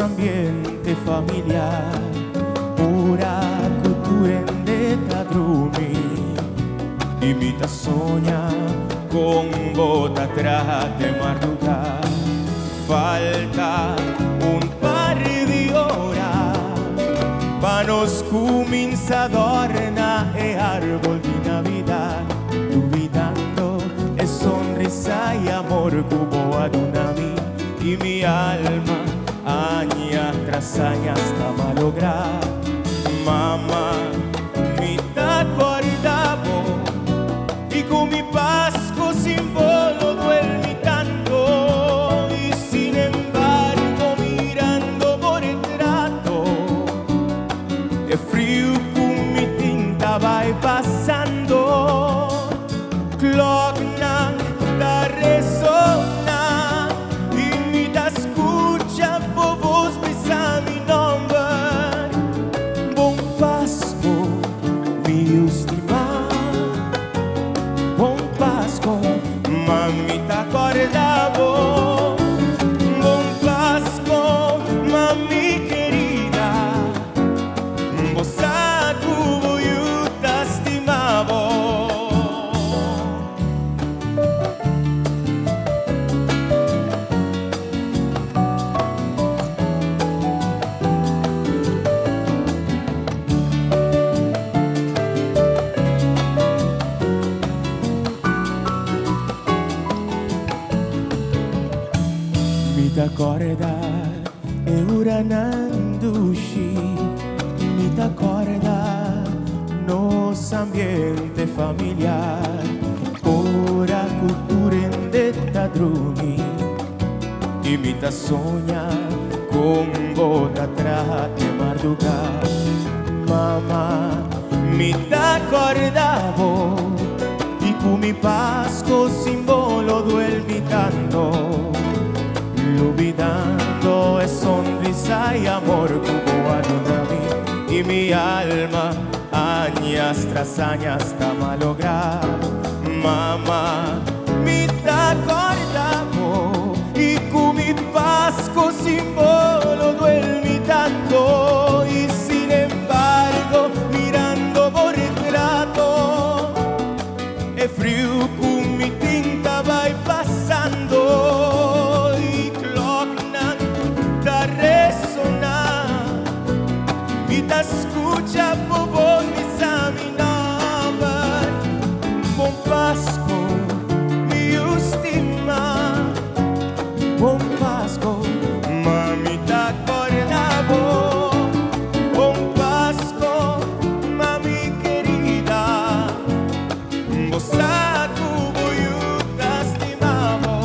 ambiente familiar, pura cultura en detta drumi, imita sogna con bota trate marruta, falta un par di ora, pa nos comincia adorna e árbol di Navidad, dubitando e sonrisa y amor cubo ad una mí, y mi alma aña tras aña hasta malograr. Mamá, mi t'acordavo y con mi pasco símbolo duermi tanto, y sin embargo mirando por el trato el frío con mi tinta va pasando. Clockna da resona y mi da escucha por vos besa mi nombre. Bon Pasco, mi estima. Bon Pasco, mami t'acordavo. Bon Pasco, mami querida. Vos a tu yo te estimavo. Mi t'accorda e ora nandushi, mi t'accorda nos ambiente familiar, ora cultura in detta drumi, y mi ta sogna con bota trate marduca. Mamma, mi t'accordavo y con mi pasco simbolo duelmitando, olvidando es sonrisa y amor cubo ad una mí, y mi alma añas tras añas hasta malograr. Mamá, mi t'acordavo y con mi pasco simbolo duermitando, y sin embargo mirando por el trato el frío con mi tinta va pasando. Escucha por vos mis aminaba. Bon Pasco, mi estima. Bon Pasco, mami t'acordavo. Bon Pasco, mami querida. Vos a tu yo te estimavo.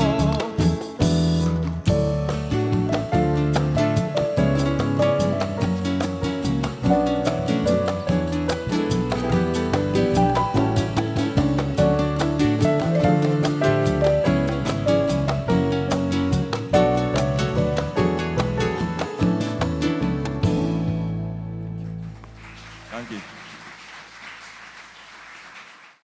Danke.